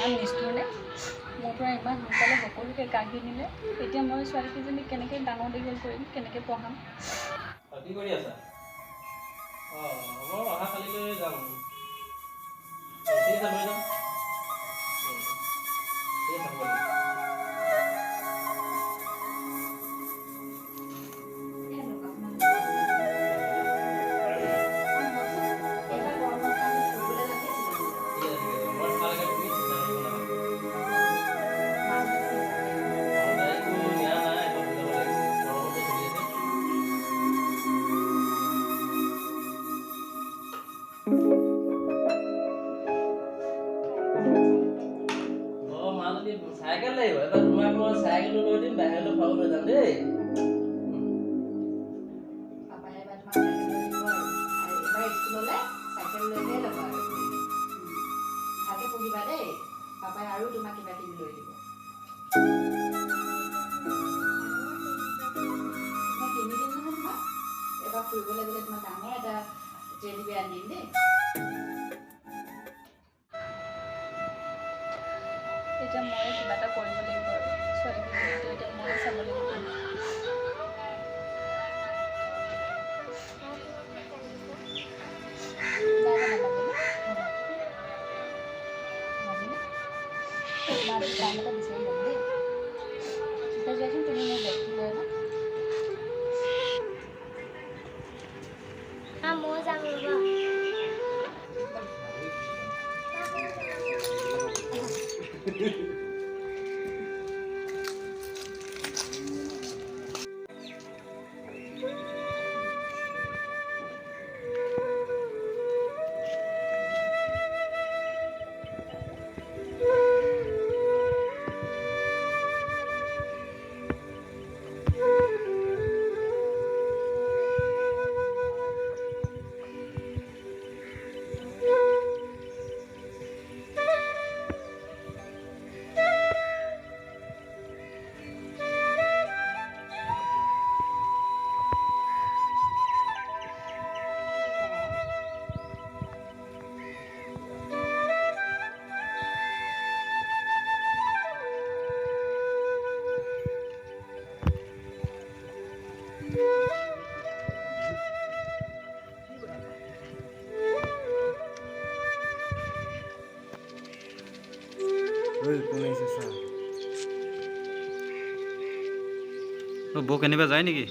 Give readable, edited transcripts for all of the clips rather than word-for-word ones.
ইমান নিষ্ঠুৰনে মোৰ পৰা ইমান সোনকালে সকলোকে কাঢ়ি নিলে। এতিয়া মই ছোৱালীকেইজনীক কেনেকৈ ডাঙৰ দীঘল কৰিম, কেনেকৈ পঢ়াম? কি কৰি আছা? মই অহা কালিলৈ যাম। ঠিক আছে, লৈ যাম। ঠিক আছে, হ'ব দিয়া। চাইকেল লাগিব, এবাৰ তোমাক মই চাইকেলো লৈ দিম, বাহিৰলৈ ফুৰাব লৈ যাম দেই। পাপাই এবাৰ তোমাক চাইকেল লৈ দিব আৰু এবাৰ স্কুললৈ চাইকেল লৈহে যাব আৰু ভালকৈ পঢ়িবা দেই। পাপাই আৰু তোমাক কিবা কিবি লৈ দিব। মই কিনি দিম নহয় তোমাক। এবাৰ ফুৰিবলৈ গ'লে তোমাক ডাঙৰ এটা টেডি বেয়াৰ দিম দেই। এতিয়া মই কিবা এটা কৰিব লাগিব আৰু ছোৱালীকেইজনীতো এতিয়া মই চাব লাগিব। কাম এটা বিচাৰি ল'ম দেই। এতিয়া যোৱাচোন, তুমি মোৰ বেগটো লৈ আনা। মই যাম ৰ'বা। বৌ কেনিবা যায় নেকি?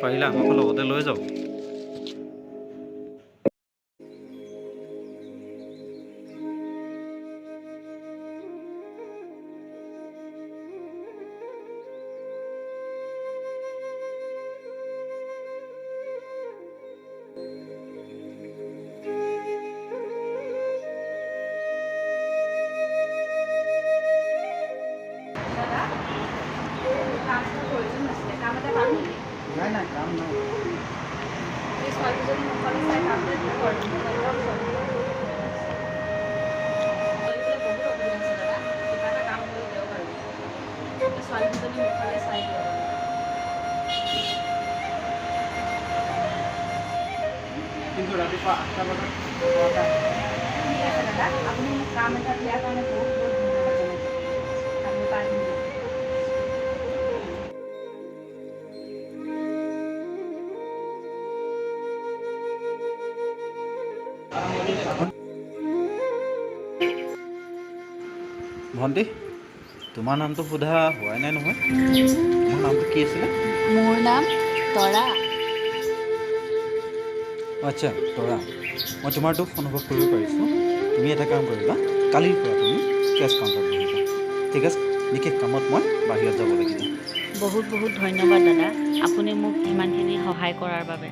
পাৰিলে আমাকো লগতে লৈ যাওক। নাই কাম নাই। এই ছোৱালীজনী মুখলৈ চাই কামটো দিব পাৰোঁ। ছোৱালীজনী মুখলৈ চাই দিয়ক। কিন্তু ৰাতিপুৱা 8টা বজাত ঠিক আছে দাদা, আপুনি মোক কাম এটা দিয়াৰ কাৰণে বহুত বহুত ধন্যবাদ জনাইছোঁ। আমি পাৰিম। ভণ্টি, তোমাৰ নামটো সোধা হোৱাই নাই নহয়। তোমাৰ নামটো কি আছিলে? মোৰ নাম তৰা। আচ্ছা, তৰা। মই তোমাৰতো অনুভৱ কৰিব পাৰিছোঁ। তুমি এটা কাম কৰিবা, কালিৰ পৰা তুমি কেছ কাউণ্টাৰত বহিবা। ঠিক আছে? বিশেষ কামত মই বাহিৰত যাব লাগিব। বহুত বহুত ধন্যবাদ দাদা, আপুনি মোক ইমানখিনি সহায় কৰাৰ বাবে।